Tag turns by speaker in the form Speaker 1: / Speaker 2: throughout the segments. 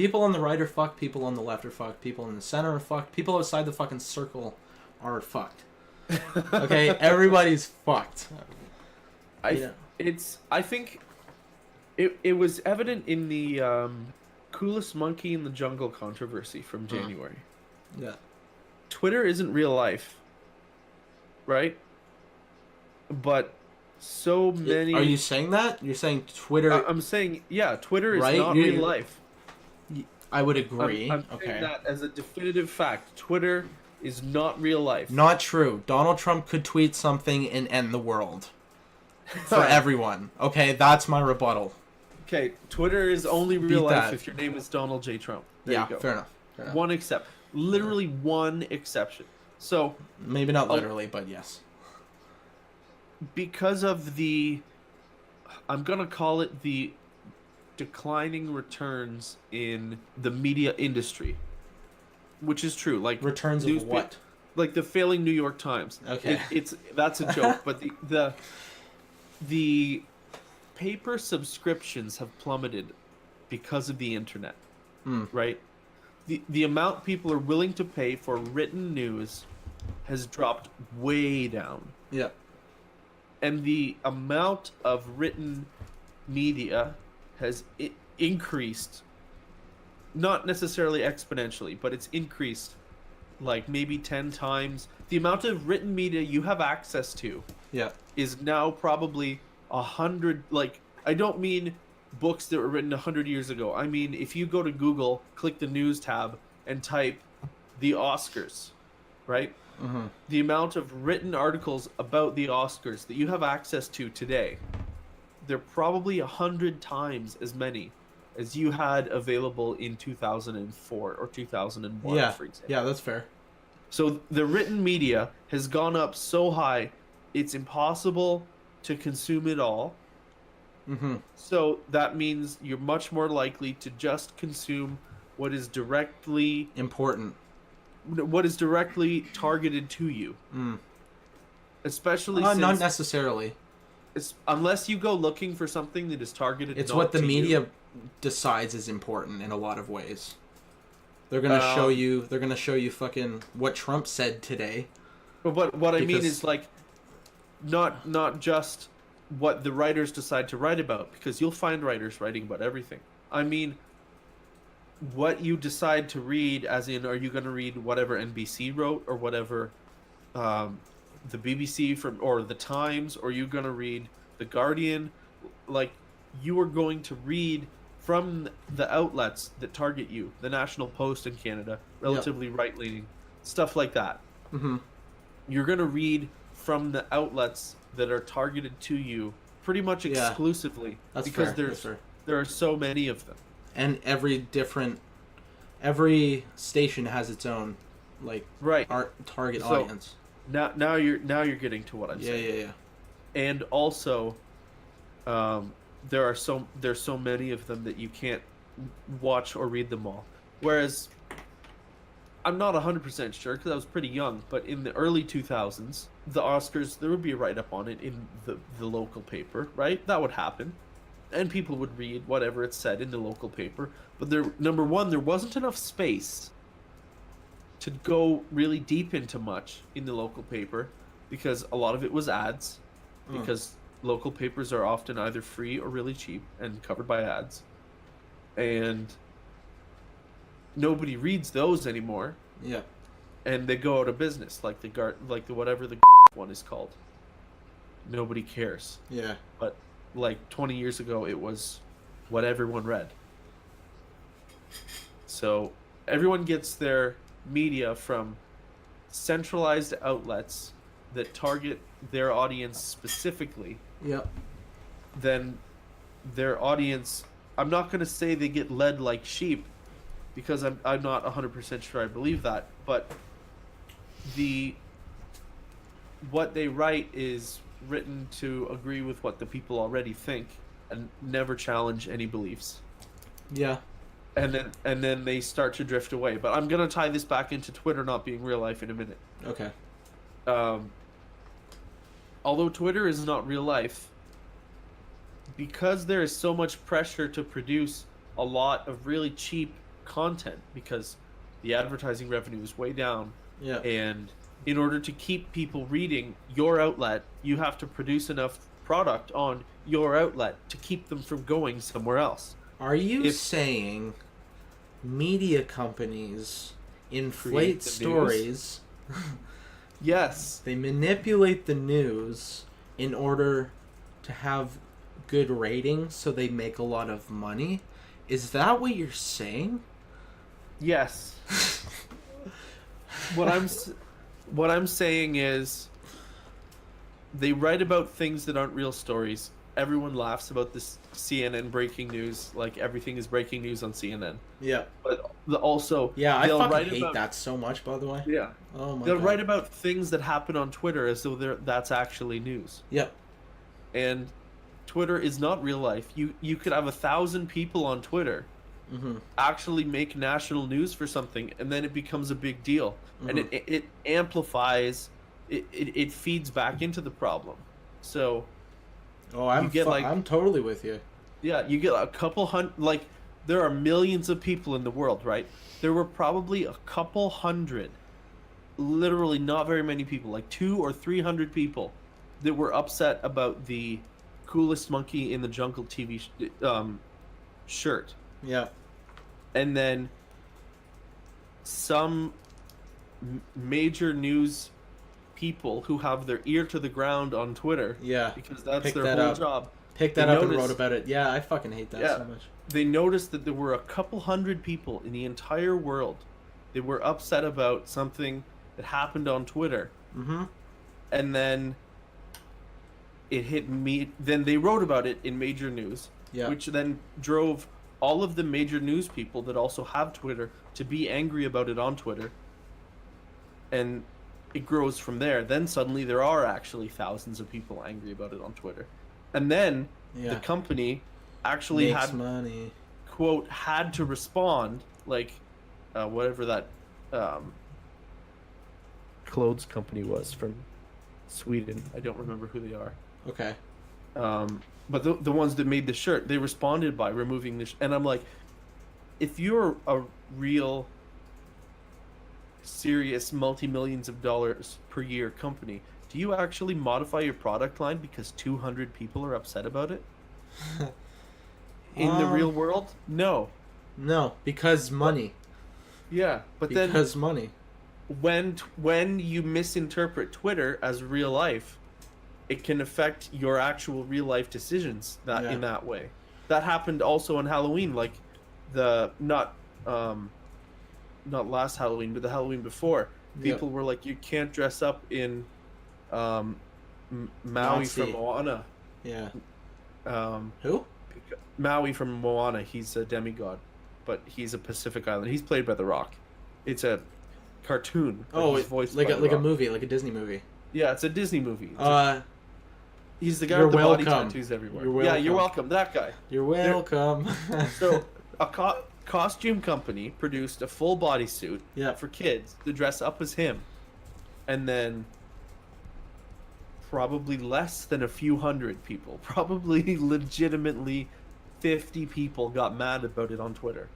Speaker 1: People on the right are fucked. People on the left are fucked. People in the center are fucked. People outside the fucking circle are fucked. Okay, everybody's fucked.
Speaker 2: I think it was evident in the coolest monkey in the jungle controversy from January.
Speaker 1: Yeah.
Speaker 2: Twitter isn't real life, right? But so many.
Speaker 1: Are you saying that? You're saying Twitter?
Speaker 2: I'm saying, yeah, Twitter is
Speaker 1: Right?
Speaker 2: not real life.
Speaker 1: I would agree.
Speaker 2: I'm
Speaker 1: okay.
Speaker 2: saying that as a definitive fact. Twitter is not real life.
Speaker 1: Not true. Donald Trump could tweet something and end the world for everyone. Okay, that's my rebuttal.
Speaker 2: Okay, Twitter is only real life
Speaker 1: that.
Speaker 2: if your name is Donald J. Trump. There
Speaker 1: Yeah,
Speaker 2: you go.
Speaker 1: fair enough.
Speaker 2: One literally one exception. So
Speaker 1: maybe not literally, but yes.
Speaker 2: Because of I'm gonna call it the declining returns in the media industry, which is true. Like
Speaker 1: Returns of what?
Speaker 2: Like the failing New York Times.
Speaker 1: Okay.
Speaker 2: That's a joke, but the paper subscriptions have plummeted because of the internet, right? The amount people are willing to pay for written news has dropped way down.
Speaker 1: Yeah.
Speaker 2: And the amount of written media has increased, not necessarily exponentially, but it's increased like maybe 10 times. The amount of written media you have access to is now probably 100. Like, I don't mean books that were written 100 years ago. I mean, if you go to Google, click the news tab, and type the Oscars, right?
Speaker 1: Mm-hmm.
Speaker 2: The amount of written articles about the Oscars that you have access to today, they're probably 100 times as many as you had available in 2004 or 2001, for example.
Speaker 1: Yeah, that's fair.
Speaker 2: So the written media has gone up so high, it's impossible to consume it all.
Speaker 1: Mm-hmm.
Speaker 2: So that means you're much more likely to just consume what is directly
Speaker 1: important,
Speaker 2: what is directly targeted to you. Especially since,
Speaker 1: not necessarily.
Speaker 2: Unless you go looking for something that is targeted.
Speaker 1: It's
Speaker 2: not
Speaker 1: what the
Speaker 2: to
Speaker 1: media
Speaker 2: you.
Speaker 1: decides is important in a lot of ways. They're gonna show you. They're gonna show you fucking what Trump said today.
Speaker 2: But what I mean is like, not just what the writers decide to write about, because you'll find writers writing about everything. I mean, what you decide to read, as in, are you going to read whatever NBC wrote or whatever the BBC or the Times, or are you going to read the Guardian? Like, you are going to read from the outlets that target you. The National Post in Canada, relatively right-leaning, stuff like that.
Speaker 1: Mm-hmm.
Speaker 2: You're going to read from the outlets that are targeted to you pretty much exclusively.
Speaker 1: That's
Speaker 2: because
Speaker 1: fair.
Speaker 2: there are so many of them.
Speaker 1: And every station has its own target audience.
Speaker 2: Now you're getting to what I'm saying.
Speaker 1: Yeah.
Speaker 2: And also, there's so many of them that you can't watch or read them all. Whereas, I'm not 100% sure because I was pretty young, but in the early 2000s, the Oscars, there would be a write-up on it in the local paper, right? That would happen. And people would read whatever it said in the local paper. But number one, there wasn't enough space to go really deep into much in the local paper because a lot of it was ads, because local papers are often either free or really cheap and covered by ads. And nobody reads those anymore.
Speaker 1: Yeah.
Speaker 2: And they go out of business, like the whatever the one is called. Nobody cares.
Speaker 1: Yeah.
Speaker 2: But like 20 years ago, it was what everyone read. So everyone gets their media from centralized outlets that target their audience specifically.
Speaker 1: Yep.
Speaker 2: Then their audience, I'm not going to say they get led like sheep, because I'm not 100% sure I believe that, but what they write is written to agree with what the people already think and never challenge any beliefs.
Speaker 1: Yeah.
Speaker 2: And then they start to drift away. But I'm going to tie this back into Twitter not being real life in a minute.
Speaker 1: Okay.
Speaker 2: Although Twitter is not real life, because there is so much pressure to produce a lot of really cheap content because the advertising revenue is way down.
Speaker 1: Yeah.
Speaker 2: And in order to keep people reading your outlet, you have to produce enough product on your outlet to keep them from going somewhere else.
Speaker 1: Are you saying media companies inflate stories?
Speaker 2: Yes.
Speaker 1: They manipulate the news in order to have good ratings so they make a lot of money? Is that what you're saying?
Speaker 2: Yes. What I'm saying is they write about things that aren't real stories. Everyone laughs about this CNN breaking news, like everything is breaking news on CNN.
Speaker 1: Yeah.
Speaker 2: But also,
Speaker 1: Yeah, I
Speaker 2: they'll
Speaker 1: fucking
Speaker 2: write
Speaker 1: hate
Speaker 2: about,
Speaker 1: that so much, by the way.
Speaker 2: Yeah.
Speaker 1: Oh my
Speaker 2: They'll
Speaker 1: god.
Speaker 2: write about things that happen on Twitter as though that's actually news.
Speaker 1: Yep.
Speaker 2: And Twitter is not real life. You could have 1,000 people on Twitter actually make national news for something, and then it becomes a big deal, and it amplifies, it feeds back into the problem. So,
Speaker 1: I'm totally with you.
Speaker 2: yeah, you get a couple hundred. Like, there are millions of people in the world, right? There were probably a couple hundred, literally not very many people, like 200 or 300 people, that were upset about the Coolest Monkey in the Jungle TV shirt.
Speaker 1: Yeah.
Speaker 2: And then some major news people who have their ear to the ground on Twitter,
Speaker 1: Yeah.
Speaker 2: because that's
Speaker 1: Pick
Speaker 2: their
Speaker 1: that
Speaker 2: whole
Speaker 1: up.
Speaker 2: job.
Speaker 1: Picked that up and wrote about it. Yeah, I fucking hate that so much.
Speaker 2: They noticed that there were a couple hundred people in the entire world that were upset about something that happened on Twitter. And then it hit me. Then they wrote about it in major news, which then drove all of the major news people that also have Twitter to be angry about it on Twitter. And it grows from there. Then suddenly there are actually thousands of people angry about it on Twitter. And then the company actually
Speaker 1: makes
Speaker 2: had
Speaker 1: money.
Speaker 2: Quote, had to respond, like whatever that clothes company was from Sweden. I don't remember who they are.
Speaker 1: Okay.
Speaker 2: But the ones that made the shirt, they responded by removing the and I'm like, if you're a real serious multi-millions of dollars per year company, do you actually modify your product line because 200 people are upset about it? In the real world? No.
Speaker 1: No, because money.
Speaker 2: Yeah, but
Speaker 1: because money.
Speaker 2: When you misinterpret Twitter as real life, it can affect your actual real life decisions in that way. That happened also on Halloween, like not last Halloween, but the Halloween before. People were like, you can't dress up in Maui
Speaker 1: Nazi.
Speaker 2: from Moana.
Speaker 1: Yeah.
Speaker 2: Who? Maui from Moana. He's a demigod, but he's a Pacific Island. He's played by The Rock. It's a cartoon.
Speaker 1: It's voiced like a movie, like a Disney movie.
Speaker 2: Yeah, it's a Disney movie. He's the guy
Speaker 1: you're
Speaker 2: with the
Speaker 1: welcome.
Speaker 2: body tattoos everywhere.
Speaker 1: You're welcome.
Speaker 2: Yeah, you're welcome. That guy.
Speaker 1: You're welcome.
Speaker 2: So, a costume company produced a full bodysuit for kids to dress up as him, and then probably less than a few hundred people, probably legitimately 50 people got mad about it on Twitter.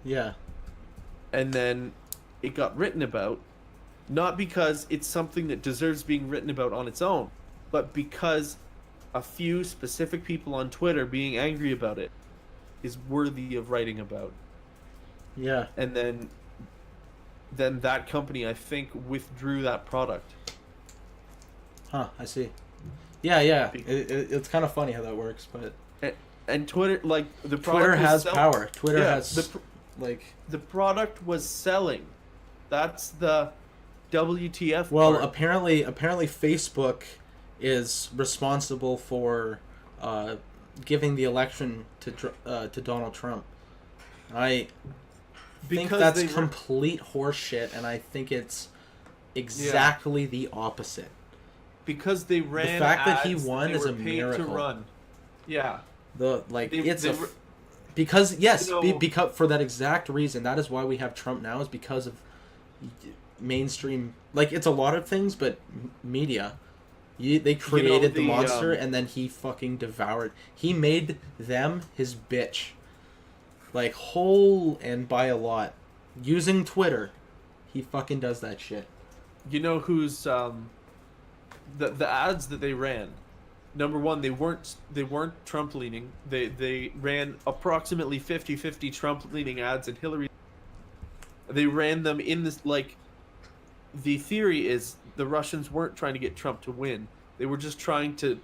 Speaker 1: Yeah.
Speaker 2: And then it got written about, not because it's something that deserves being written about on its own, but because a few specific people on Twitter being angry about it is worthy of writing about.
Speaker 1: Yeah.
Speaker 2: And then that company, I think, withdrew that product.
Speaker 1: Huh, I see. Yeah. It's kind of funny how that works, but...
Speaker 2: And Twitter, like, the product
Speaker 1: Twitter has power. Twitter has,
Speaker 2: the product was selling. That's the WTF
Speaker 1: Well,
Speaker 2: part.
Speaker 1: apparently Facebook is responsible for giving the election to Donald Trump. I think that's complete horseshit, and I think it's exactly the opposite.
Speaker 2: Because they ran
Speaker 1: the fact that he
Speaker 2: ads
Speaker 1: won
Speaker 2: that
Speaker 1: is
Speaker 2: they
Speaker 1: a
Speaker 2: were paid
Speaker 1: miracle.
Speaker 2: to run. Yeah.
Speaker 1: Because because for that exact reason, that is why we have Trump now, is because of mainstream. Like, it's a lot of things, but media. They created the monster, and then he fucking devoured. He made them his bitch. Like whole and by a lot. Using Twitter, he fucking does that shit.
Speaker 2: You know who's the ads that they ran? Number one, they weren't Trump leaning. They ran approximately 50-50 Trump leaning ads and Hillary. They ran them in this, like, the theory is the Russians weren't trying to get Trump to win. They were just trying to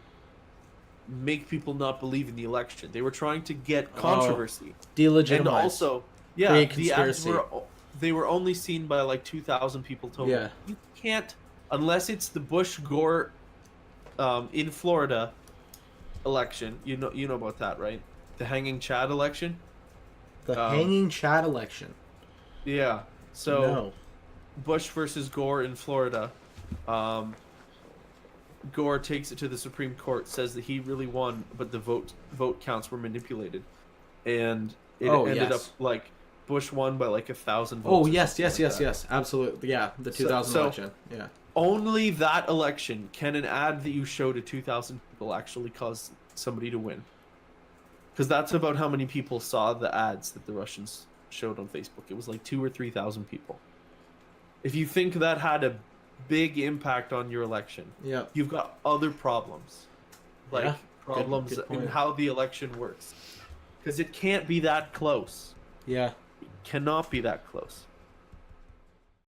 Speaker 2: make people not believe in the election. They were trying to get controversy.
Speaker 1: Delegitimize.
Speaker 2: And also, yeah,
Speaker 1: Create
Speaker 2: the ads
Speaker 1: conspiracy.
Speaker 2: they were only seen by like 2,000 people total.
Speaker 1: Yeah.
Speaker 2: You can't, unless it's the Bush-Gore in Florida election. You know about that, right? The hanging Chad election.
Speaker 1: The hanging Chad election.
Speaker 2: Yeah. So
Speaker 1: No.
Speaker 2: Bush versus Gore in Florida. Gore takes it to the Supreme Court, says that he really won, but the vote counts were manipulated, and it ended up like Bush won by like 1,000 votes.
Speaker 1: Oh yes, absolutely. Yeah, the 2000 election. Yeah.
Speaker 2: Only that election can an ad that you show to 2,000 people actually cause somebody to win. Because that's about how many people saw the ads that the Russians showed on Facebook. It was like 2,000 or 3,000 people. If you think that had a big impact on your election,
Speaker 1: Yeah.
Speaker 2: you've got other problems. Like
Speaker 1: Yeah,
Speaker 2: problems
Speaker 1: good
Speaker 2: in
Speaker 1: point.
Speaker 2: how the election works. Because it can't be that close.
Speaker 1: Yeah.
Speaker 2: It cannot be that close.